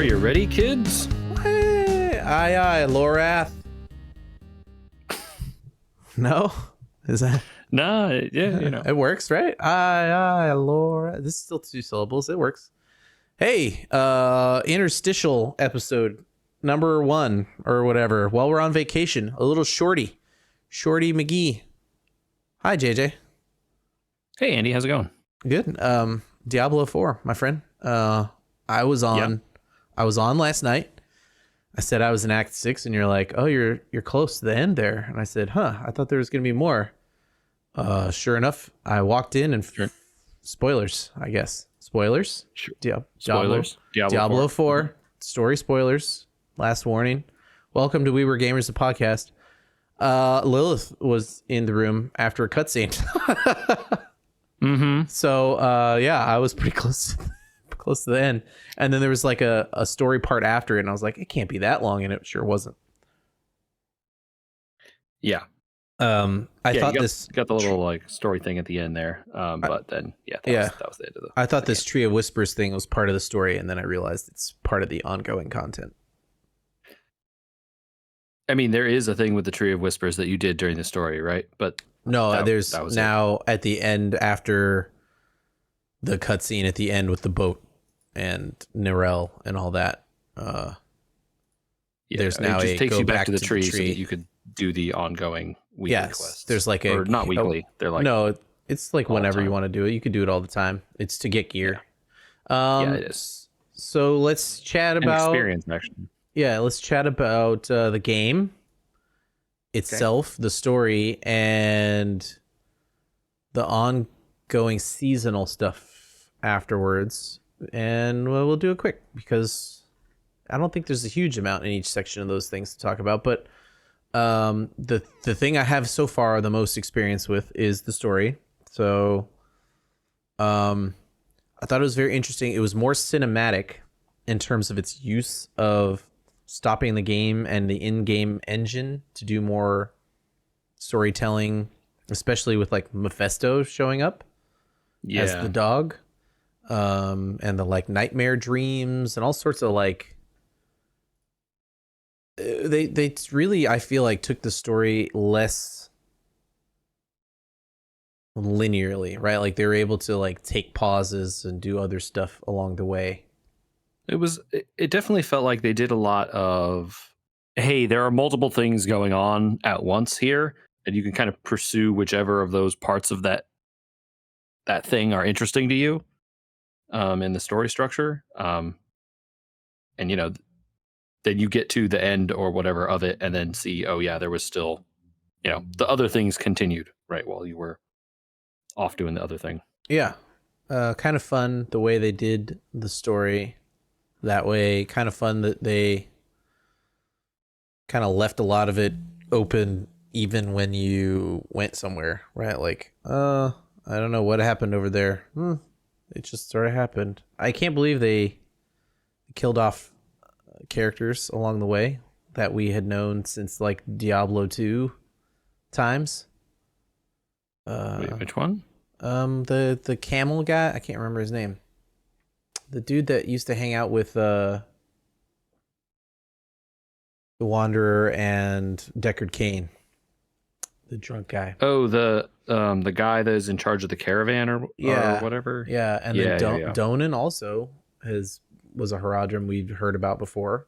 you ready, kids? Hey, aye, Lorath. No? Is that? Nah, yeah, you know. It works, right? Aye, Lorath. This is still 2 syllables. It works. Hey, interstitial episode number 1 or whatever. While we're on vacation, a little Shorty McGee. Hi, JJ. Hey, Andy, how's it going? Good. Diablo 4, my friend. I was on last night. I said I was in Act 6, and you're like, "Oh, you're close to the end there." And I said, "Huh, I thought there was gonna be more." Sure enough, I walked in and spoilers, I guess. Spoilers. Sure. Spoilers. Diablo 4. Mm-hmm. Story spoilers. Last warning. Welcome to We Were Gamers, the podcast. Lilith was in the room after a cutscene. Mm-hmm. So yeah, I was pretty close to the end, and then there was like a story part after it, and I was like, it can't be that long, and it sure wasn't. Yeah. I thought this got the little like story thing at the end there, but then that was the end of the. I thought this Tree of Whispers thing was part of the story, and then I realized it's part of the ongoing content. I mean, there is a thing with the Tree of Whispers that you did during the story, right? But no, there's now at the end, after the cutscene at the end with the boat and Nirel and all that. There's now it just takes go you back to the tree tree so that you could do the ongoing weekly quests. There's like or not weekly. They're like it's like whenever you want to do it. You could do it all the time. It's to get gear. Yeah, it is. So let's chat about experience actually. Yeah, let's chat about the game itself, the story, and the ongoing seasonal stuff afterwards. And we'll do it quick because I don't think there's a huge amount in each section of those things to talk about. But the thing I have so far the most experience with is the story. So I thought it was very interesting. It was more cinematic in terms of its use of stopping the game and the in-game engine to do more storytelling, especially with like Mephisto showing up as the dog, and the like nightmare dreams and all sorts of like they really, I feel like, took the story less linearly, right? Like they were able to like take pauses and do other stuff along the way. It definitely felt like they did a lot of, hey, there are multiple things going on at once here, and you can kind of pursue whichever of those parts of that thing are interesting to you in the story structure. And then you get to the end or whatever of it and then see, oh yeah, there was still, the other things continued, right, while you were off doing the other thing. Yeah. Kind of fun the way they did the story that way. Kind of fun that they kind of left a lot of it open even when you went somewhere, right? Like, I don't know what happened over there. It just sort of happened. I can't believe they killed off characters along the way that we had known since like Diablo 2 times. Wait, which one? The camel guy, I can't remember his name. The dude that used to hang out with the Wanderer and Deckard Cain. The drunk guy. Oh, the guy that is in charge of the caravan or whatever. Yeah, and then Donan also was a Haradrim we've heard about before.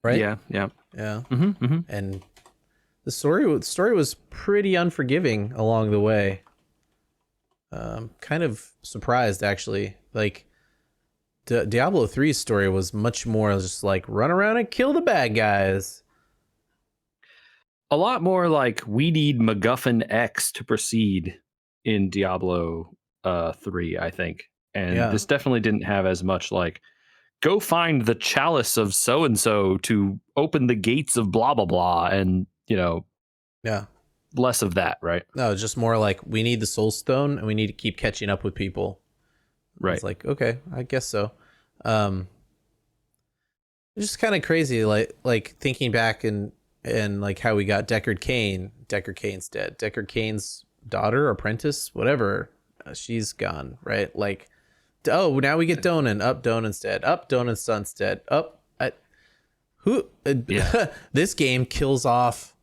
Right? Yeah. Mm-hmm. And the story was pretty unforgiving along the way. Kind of surprised, actually. Like, Diablo 3's story was much more just like run around and kill the bad guys. A lot more like we need MacGuffin X to proceed in Diablo 3, I think. And this definitely didn't have as much like, go find the chalice of so-and-so to open the gates of blah, blah, blah. And, less of that, right? No, just more like we need the soul stone and we need to keep catching up with people. Right. It's like, okay, I guess so. It's just kind of crazy, like thinking back and like how we got Deckard Cain. Deckard Cain's dead. Deckard Cain's daughter, apprentice, whatever, she's gone, right? Like now we get Donan. Up Donan's dead. Up Donan's son's dead. Up. This game kills off,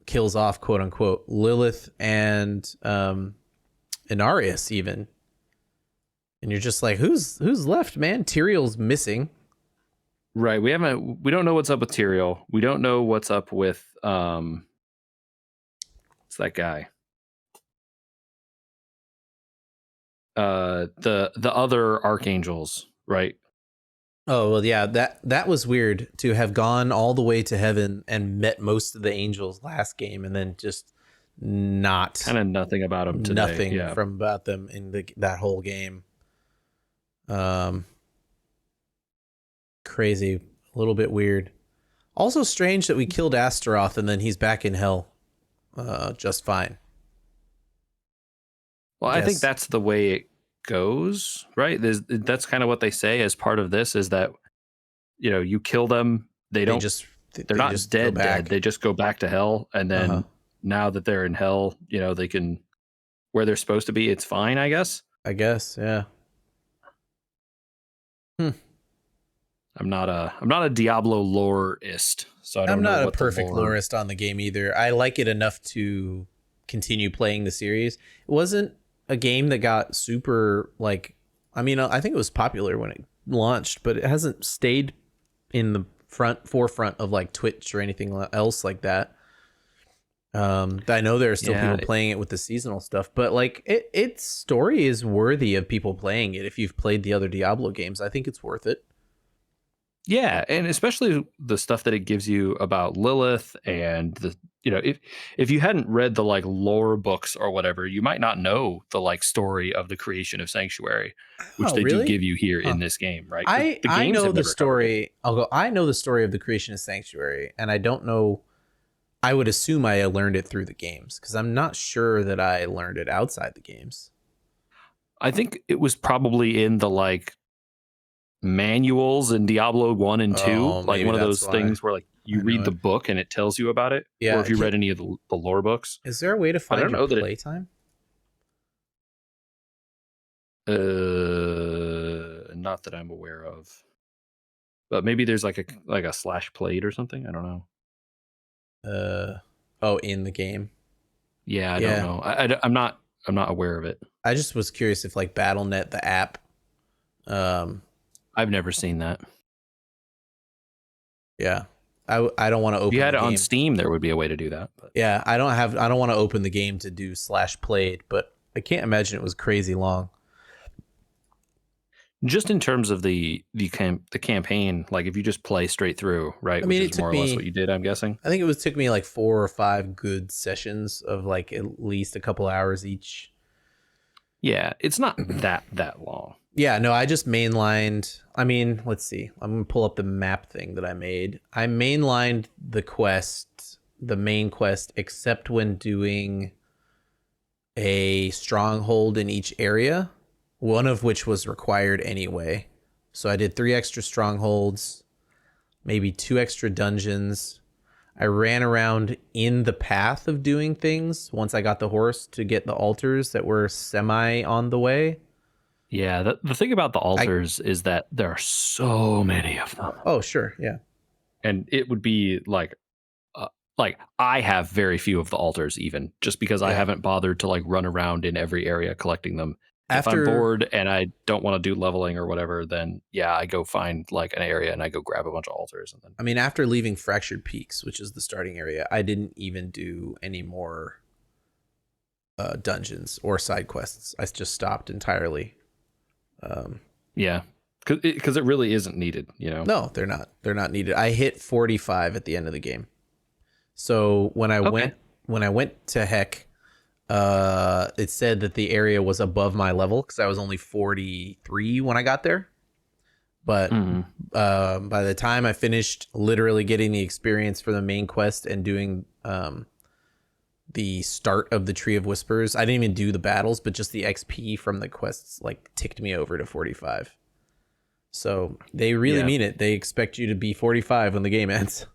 quote unquote, Lilith and Inarius even. And you're just like, who's left, man? Tyrael's missing. Right. We don't know what's up with Tyrael. We don't know what's up with what's that guy? The other archangels, right? Oh, well, yeah, that was weird to have gone all the way to heaven and met most of the angels last game and then just not kind of nothing about them today. Nothing from about them in that whole game. Crazy, a little bit weird. Also strange that we killed Astaroth and then he's back in hell just fine. Well, I think that's the way it goes, right? That's kind of what they say as part of this is that, you know, you kill them, they're not just dead. They just go back to hell. And then now that they're in hell, you know, they can, where they're supposed to be, it's fine, I guess. Yeah. I'm not a Diablo loreist, so I don't know. I'm not a perfect loreist on the game either. I like it enough to continue playing the series. It wasn't a game that got super I think it was popular when it launched, but it hasn't stayed in the forefront of like Twitch or anything else like that. I know there are still people playing it with the seasonal stuff, but like its story is worthy of people playing it. If you've played the other Diablo games, I think it's worth it. Yeah, and especially the stuff that it gives you about Lilith and the, you know, if you hadn't read the like lore books or whatever, you might not know the like story of the creation of Sanctuary, which they do give you here in this game, right? I know the story. I know the story of the creation of Sanctuary, and I don't know. I would assume I learned it through the games because I'm not sure that I learned it outside the games. I think it was probably in the like manuals in Diablo 1 and 2, like one of those things where like you read the book and it tells you about it. Yeah. Or if you read any of the lore books. Is there a way to find your playtime? Not that I'm aware of. But maybe there's like a slash played or something. I don't know. In the game. Yeah, I don't know. I'm not aware of it. I just was curious if like BattleNet, the app, I've never seen that. Yeah. I don't want to open. If you had it on Steam, there would be a way to do that. But. Yeah, I don't want to open the game to do slash played, but I can't imagine it was crazy long. Just in terms of the campaign, like if you just play straight through, right? I mean, which is more or less what you did, I'm guessing. I think it took me like 4 or 5 good sessions of like at least a couple hours each. Yeah, it's not that long. Yeah, no, I just mainlined. I mean, let's see. I'm going to pull up the map thing that I made. I mainlined the main quest, except when doing a stronghold in each area, one of which was required anyway. So I did 3 extra strongholds, maybe 2 extra dungeons. I ran around in the path of doing things once I got the horse to get the altars that were semi on the way. Yeah, the thing about the altars is that there are so many of them. Oh, sure, yeah. And it would be like I have very few of the altars, even just because I haven't bothered to like run around in every area collecting them. If I'm bored and I don't want to do leveling or whatever, then I go find like an area and I go grab a bunch of altars. And then I mean, after leaving Fractured Peaks, which is the starting area, I didn't even do any more dungeons or side quests. I just stopped entirely. Because it really isn't needed, you know. No, they're not needed. I hit 45 at the end of the game. So when I went to Heck, it said that the area was above my level because I was only 43 when I got there. But by the time I finished literally getting the experience for the main quest and doing the start of the Tree of Whispers, I didn't even do the battles, but just the XP from the quests like ticked me over to 45. So they really mean it. They expect you to be 45 when the game ends.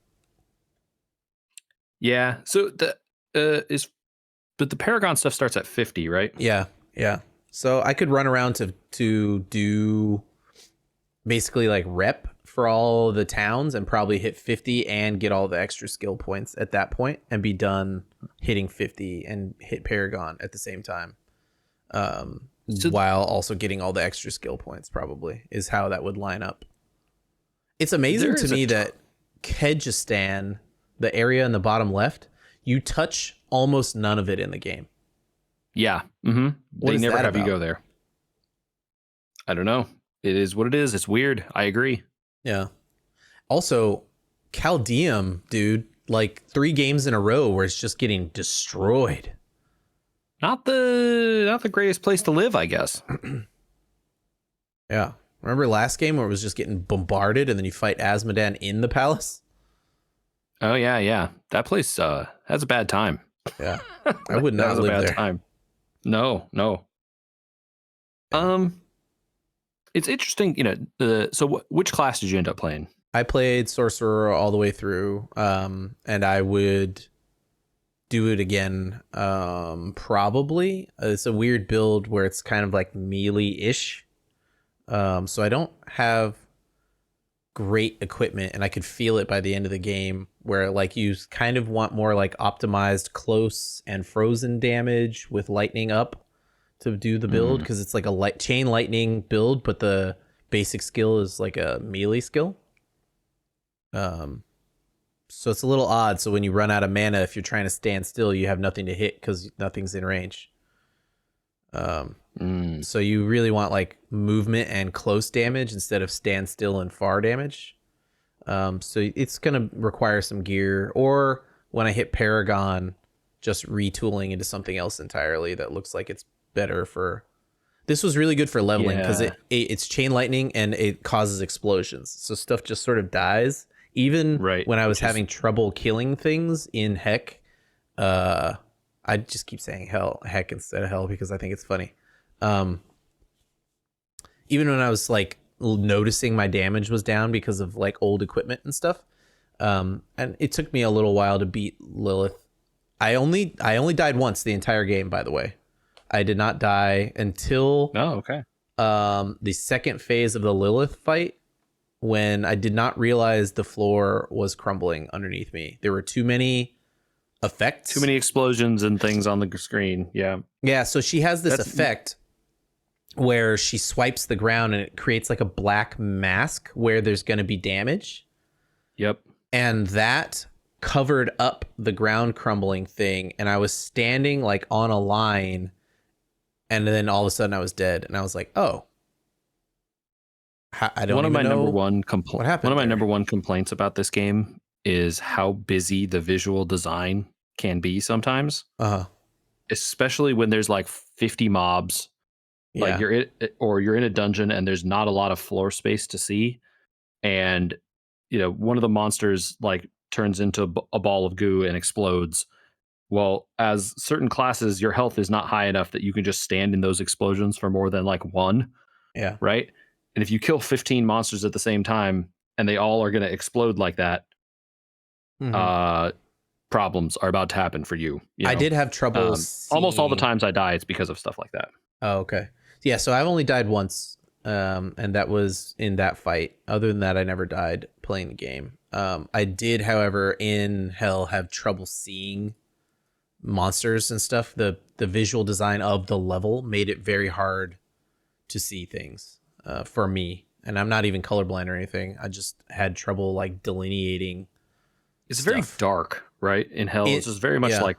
Yeah. So but the Paragon stuff starts at 50, right? Yeah. So I could run around to do basically like rep for all the towns and probably hit 50 and get all the extra skill points at that point and be done hitting 50 and hit Paragon at the same time. So While also getting all the extra skill points probably is how that would line up. It's amazing to me that Kyrgyzstan, the area in the bottom left, you touch almost none of it in the game. Yeah. They never have you go there. I don't know. It is what it is. It's weird. I agree. Yeah. Also, Chaldeum, dude, like 3 games in a row where it's just getting destroyed. Not the greatest place to live, I guess. Yeah. Remember last game where it was just getting bombarded and then you fight Asmodan in the palace? Oh yeah. That place has a bad time. Yeah. I would not live there. Time. No. It's interesting, so which class did you end up playing? I played Sorcerer all the way through, and I would do it again, probably. It's a weird build where it's kind of like melee-ish. So I don't have great equipment, and I could feel it by the end of the game, where like you kind of want more like optimized close and frozen damage with lightning up to do the build, because it's like a chain lightning build, but the basic skill is like a melee skill. So it's a little odd. So when you run out of mana, if you're trying to stand still, you have nothing to hit because nothing's in range. So you really want like movement and close damage instead of stand still and far damage. So it's going to require some gear, or when I hit Paragon, just retooling into something else entirely that looks like it's better for. This was really good for leveling because it's chain lightning and it causes explosions. So stuff just sort of dies. Even when I was having trouble killing things in Heck, I just keep saying Heck instead of Hell because I think it's funny. Even when I was like noticing my damage was down because of like old equipment and stuff, and it took me a little while to beat Lilith. I only died once the entire game, by the way. I did not die until the second phase of the Lilith fight, when I did not realize the floor was crumbling underneath me. There were too many effects. Too many explosions and things on the screen. Yeah. Yeah, so she has this effect where she swipes the ground and it creates like a black mask where there's going to be damage. Yep. And that covered up the ground crumbling thing, and I was standing like on a line, and then all of a sudden I was dead, and I was like, oh. I don't know what happened. One of my number one complaints about this game is how busy the visual design can be sometimes. Especially when there's like 50 mobs. Yeah. Like you're in a dungeon and there's not a lot of floor space to see, and one of the monsters like turns into a ball of goo and explodes. Well, as certain classes, your health is not high enough that you can just stand in those explosions for more than like one. Yeah. Right. And if you kill 15 monsters at the same time and they all are going to explode like that, problems are about to happen for you. I did have trouble. Almost all the times I die, it's because of stuff like that. Oh, okay. Yeah, so I've only died once, and that was in that fight. Other than that, I never died playing the game. I did, however, in Hell have trouble seeing monsters and stuff. The visual design of the level made it very hard to see things. For me, and I'm not even colorblind or anything. I just had trouble like delineating. It's stuff. Very dark, right? In Hell, it's just very much like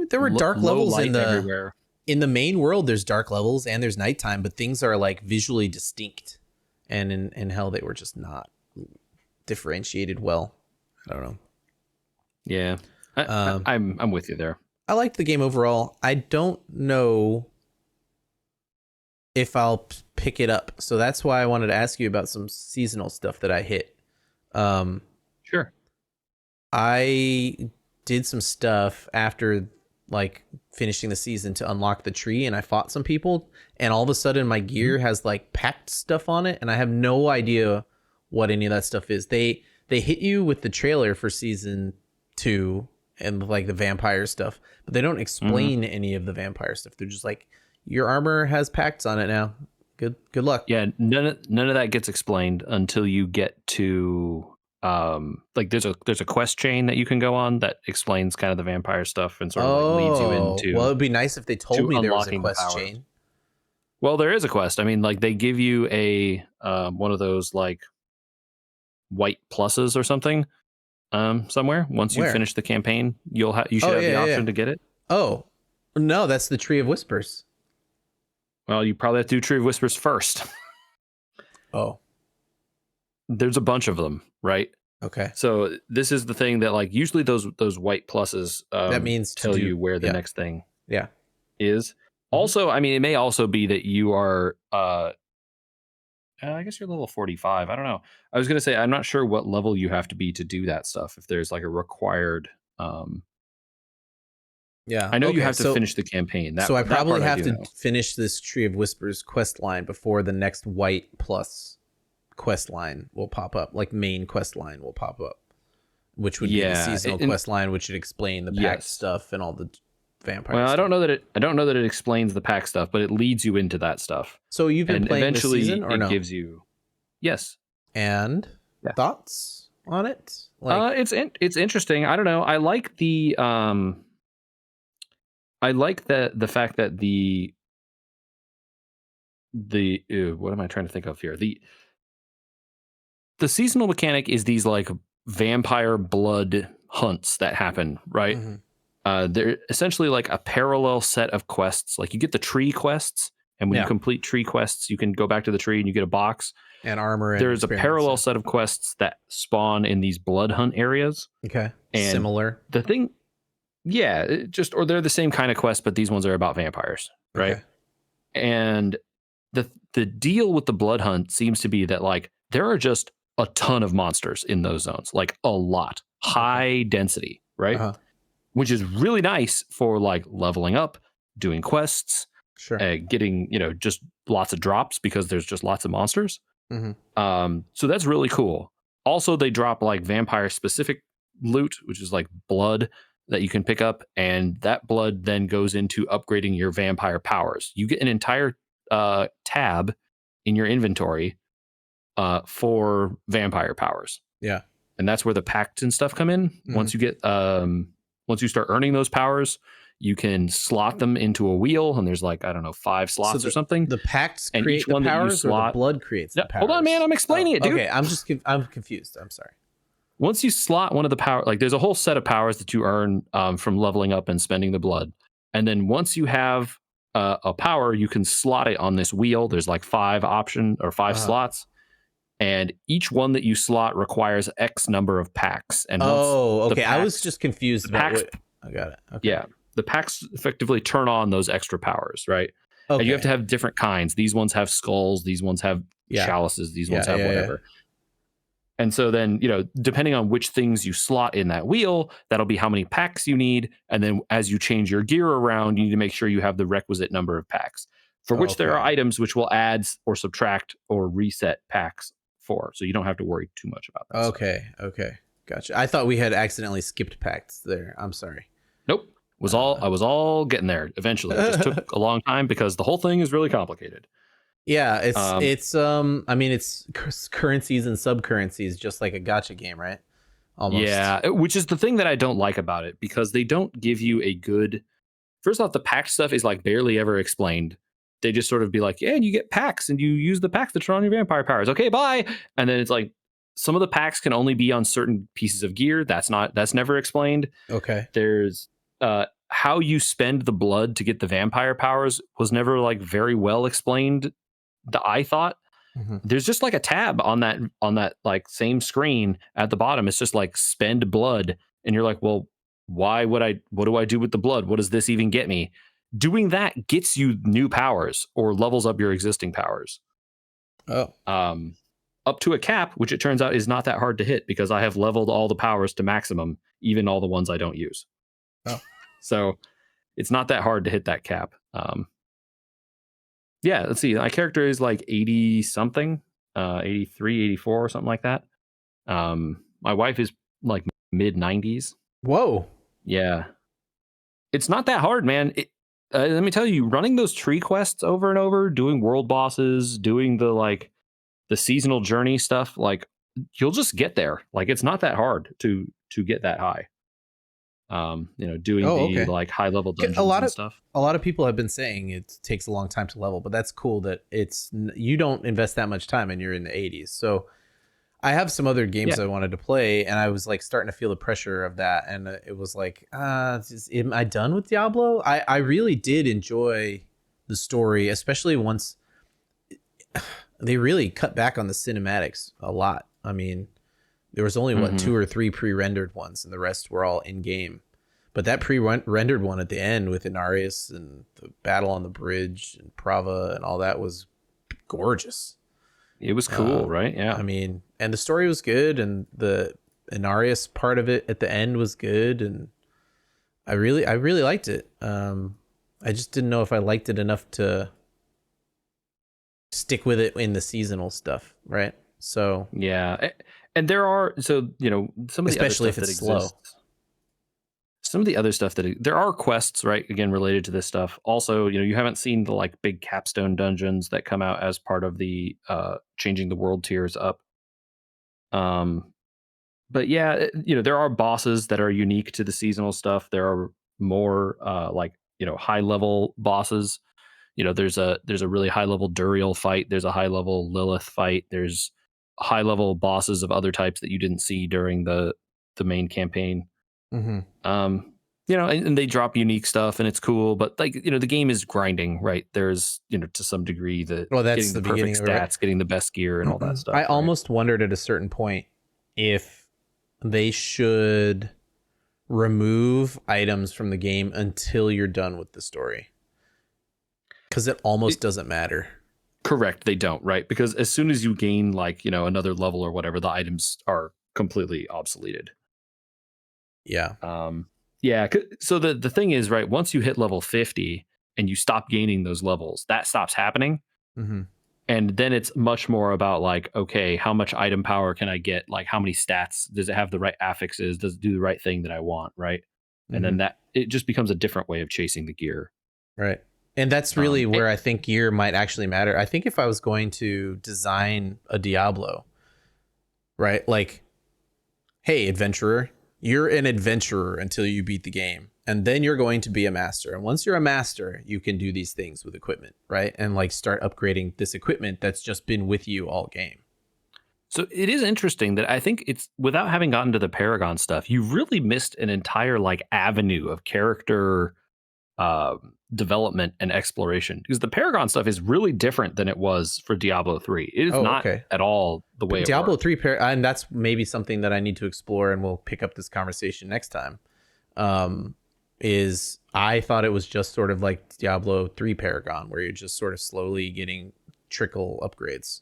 there were dark levels everywhere. In the main world. There's dark levels and there's nighttime, but things are like visually distinct. And in Hell, they were just not differentiated well. I don't know. Yeah, I'm with you there. I liked the game overall. I don't know if I'll pick it up. So that's why I wanted to ask you about some seasonal stuff that I hit. Sure. I did some stuff after like finishing the season to unlock the tree, and I fought some people, and all of a sudden my gear has like packed stuff on it, and I have no idea what any of that stuff is. They hit you with the trailer for season 2 and like the vampire stuff, but they don't explain any of the vampire stuff. They're just like, your armor has pacts on it now. Good luck. Yeah, none of that gets explained until you get to like there's a quest chain that you can go on that explains kind of the vampire stuff and sort of like leads you Well, into it'd be nice if they told me there was a unlocking the quest powers. chain. Well, there is a quest. I mean, like they give you a one of those like white pluses or something somewhere. Once you Where? finish the campaign, you should have the option to get it. Oh, no, that's the Tree of Whispers. Well, you probably have to do Tree of Whispers first. Oh, There's a bunch of them, right? okay. So this is the thing that like usually those white pluses That means tell you where the next thing is. Mm-hmm. Also, I mean, it may also be that you are I guess you're level 45. I don't know. I was gonna say I'm not sure what level you have to be to do that stuff. If there's like a required I know you have to finish the campaign. So I probably have to finish this Tree of Whispers quest line before the next white plus quest line will pop up, like main quest line will pop up, which would be the seasonal quest line, which would explain the pack stuff and all the vampire stuff. I don't know that it explains the pack stuff, but it leads you into that stuff. So you've been playing this season, or no? It gives you and thoughts on it? Like, it's interesting. I don't know. I like the fact that the what am I trying to think of here? The seasonal mechanic is these like vampire blood hunts that happen, right? Mm-hmm. They're essentially like a parallel set of quests. Like you get the tree quests, and when you complete tree quests, you can go back to the tree and you get a box and armor. There's a parallel set of quests that spawn in these blood hunt areas. Okay, and similar. The thing, or they're the same kind of quest, but these ones are about vampires, right? Okay. And the deal with the blood hunt seems to be that like there are just a ton of monsters in those zones, like a lot, high density, right? Uh-huh. Which is really nice for like leveling up, doing quests, getting, just lots of drops because there's just lots of monsters. Mm-hmm. So that's really cool. Also, they drop like vampire specific loot, which is like blood that you can pick up, and that blood then goes into upgrading your vampire powers. You get an entire tab in your inventory for vampire powers. Yeah. And that's where the pacts and stuff come in. Mm-hmm. Once you start earning those powers, you can slot them into a wheel, and there's like, I don't know, 5 slots or something. The pacts and create the powers, or the blood creates the powers? Hold on, man. I'm explaining it, dude. Okay, I'm confused. I'm sorry. Once you slot one of the power, like there's a whole set of powers that you earn from leveling up and spending the blood. And then once you have a power, you can slot it on this wheel. There's like 5 slots. And each one that you slot requires X number of packs. And I was just confused about I got it. Okay. Yeah. The packs effectively turn on those extra powers, right? Okay. And you have to have different kinds. These ones have skulls. These ones have chalices. These ones have whatever. Yeah. And so then, depending on which things you slot in that wheel, that'll be how many packs you need. And then as you change your gear around, you need to make sure you have the requisite number of packs, for which there are items which will add or subtract or reset packs for. So you don't have to worry too much about that. Okay. Gotcha. I thought we had accidentally skipped packs there. I'm sorry. Nope. I was all getting there eventually. It just took a long time because the whole thing is really complicated. Yeah, it's currencies and sub-currencies, just like a gacha game, right? Almost. Yeah, which is the thing that I don't like about it, because they don't give you a good... First off, the pack stuff is like barely ever explained. They just sort of be like, yeah, you get packs and you use the packs to turn on your vampire powers. Okay, bye. And then it's like some of the packs can only be on certain pieces of gear. That's never explained. Okay. There's how you spend the blood to get the vampire powers was never like very well explained. I thought. Mm-hmm. There's just like a tab on that like same screen at the bottom. It's just like spend blood, and you're like, well, what do I do with the blood? What does this even get me? Doing that gets you new powers or levels up your existing powers. Up to a cap, which it turns out is not that hard to hit, because I have leveled all the powers to maximum, even all the ones I don't use. So it's not that hard to hit that cap. Let's see. My character is like 80 something, 83, 84 or something like that. My wife is like mid 90s. Whoa. Yeah. It's not that hard, man. let me tell you, running those tree quests over and over, doing world bosses, doing the seasonal journey stuff, like you'll just get there. Like it's not that hard to get that high. Doing Oh, the okay. like high level A dungeons lot and of stuff. a lot of people have been saying it takes a long time to level, but that's cool that you don't invest that much time and you're in the 80s. So I have some other games Yeah. I wanted to play, and I was like starting to feel the pressure of that, and it was like, am I done with Diablo? I really did enjoy the story, especially once they really cut back on the cinematics a lot. I mean, there was only what, Mm-hmm. 2 or 3 pre-rendered ones, and the rest were all in game. But that pre-rendered one at the end with Inarius and the battle on the bridge and Prava and all that was gorgeous. It was cool, right? I Yeah. mean, and the story was good, and the Inarius part of it at the end was good, and I really liked it. I just didn't know if I liked it enough to stick with it in the seasonal stuff, right? So, Yeah. And there are some of the other especially stuff if that it's slow. exists. Some of the other stuff there are quests, right? Again, related to this stuff. Also, you haven't seen the like big capstone dungeons that come out as part of the changing the world tiers up. Um, but yeah, there are bosses that are unique to the seasonal stuff. There are more high level bosses. There's a really high level Duriel fight. There's a high level Lilith fight. There's high level bosses of other types that you didn't see during the main campaign. Mm-hmm. And they drop unique stuff and it's cool, but like, the game is grinding, right? There's, to some degree Well, that's getting the the perfect beginning of it, right? stats, getting the best gear and all that I stuff, right? almost wondered at a certain point if they should remove items from the game until you're done with the story, because it almost doesn't matter. Correct. They don't, right? Because as soon as you gain like, another level or whatever, the items are completely obsoleted. Yeah. Yeah. So the thing is, right, once you hit level 50 and you stop gaining those levels, that stops happening. Mm-hmm. And then it's much more about like, okay, how much item power can I get? Like, how many stats? Does it have the right affixes? Does it do the right thing that I want? Right. And Mm-hmm. then that it just becomes a different way of chasing the gear. Right. And that's really where I think gear might actually matter. I think if I was going to design a Diablo, right? Like, hey, adventurer, you're an adventurer until you beat the game. And then you're going to be a master. And once you're a master, you can do these things with equipment, right? And like start upgrading this equipment that's just been with you all game. So it is interesting that I think it's without having gotten to the Paragon stuff, you really missed an entire like avenue of character development and exploration, because the Paragon stuff is really different than it was for Diablo 3. It is not at all the way Diablo it worked. 3 and that's maybe something that I need to explore, and we'll pick up this conversation next time. Is I thought it was just sort of like Diablo 3 Paragon, where you're just sort of slowly getting trickle upgrades.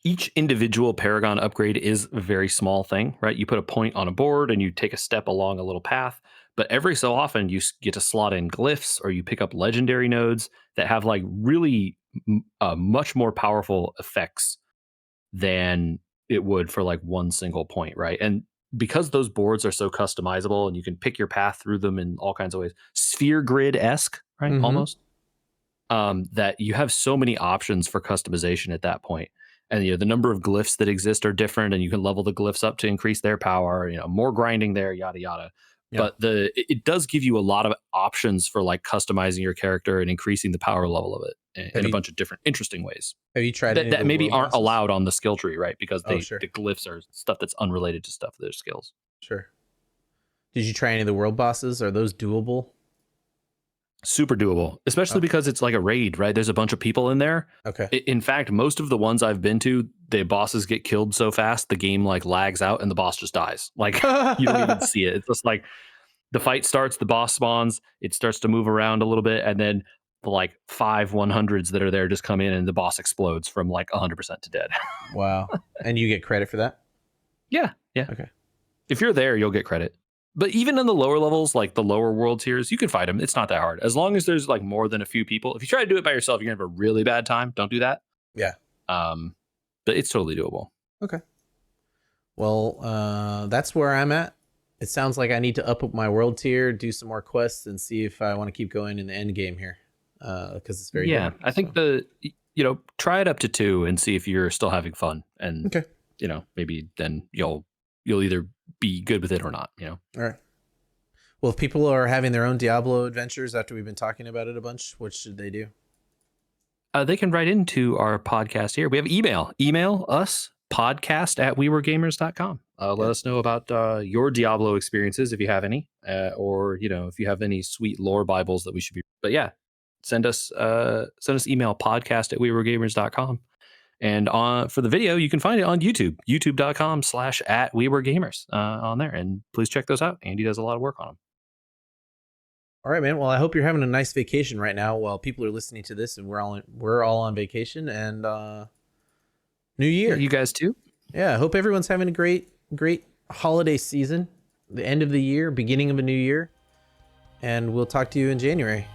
Each individual Paragon upgrade is a very small thing, right? You put a point on a board and you take a step along a little path, but every so often you get to slot in glyphs or you pick up legendary nodes that have like really much more powerful effects than it would for like one single point, right? And because those boards are so customizable and you can pick your path through them in all kinds of ways, sphere grid-esque, right? Mm-hmm. Almost. That you have so many options for customization at that point. And the number of glyphs that exist are different, and you can level the glyphs up to increase their power. More grinding there, yada yada. Yeah. But it does give you a lot of options for like customizing your character and increasing the power level of it in a bunch of different interesting ways. Have you tried that maybe aren't allowed on the skill tree, right? Because the glyphs are stuff that's unrelated to stuff their skills. Sure. Did you try any of the world bosses? Are those doable? Super doable, especially because it's like a raid, right? There's a bunch of people in there. Okay. In fact, most of the ones I've been to, the bosses get killed so fast, the game like lags out and the boss just dies. Like you don't even see it. It's just like the fight starts, the boss spawns, it starts to move around a little bit, and then the like 5 100s that are there just come in and the boss explodes from like 100% to dead. Wow. And you get credit for that? Yeah. Okay. If you're there, you'll get credit. But even in the lower levels, like the lower world tiers, you can fight them. It's not that hard. As long as there's like more than a few people. If you try to do it by yourself, you're going to have a really bad time. Don't do that. Yeah. But it's totally doable. Okay. Well, that's where I'm at. it sounds like I need to up my world tier, do some more quests, and see if I want to keep going in the end game here, because it's very dark. I think try it up to 2 and see if you're still having fun, and okay, maybe then you'll either be good with it or not. All right. Well, if people are having their own Diablo adventures after we've been talking about it a bunch, what should they do? They can write into our podcast here. We have email. Email us, podcast@weweregamers.com. Let us know about your Diablo experiences, if you have any, or if you have any sweet lore Bibles that we should be. But yeah, send us email, podcast@weweregamers.com. And for the video, you can find it on YouTube, youtube.com/@weweregamers on there. And please check those out. Andy does a lot of work on them. All right, man. Well, I hope you're having a nice vacation right now while people are listening to this, and we're all on vacation, and New Year. Yeah, you guys too. Yeah, I hope everyone's having a great holiday season, the end of the year, beginning of a new year, and we'll talk to you in January.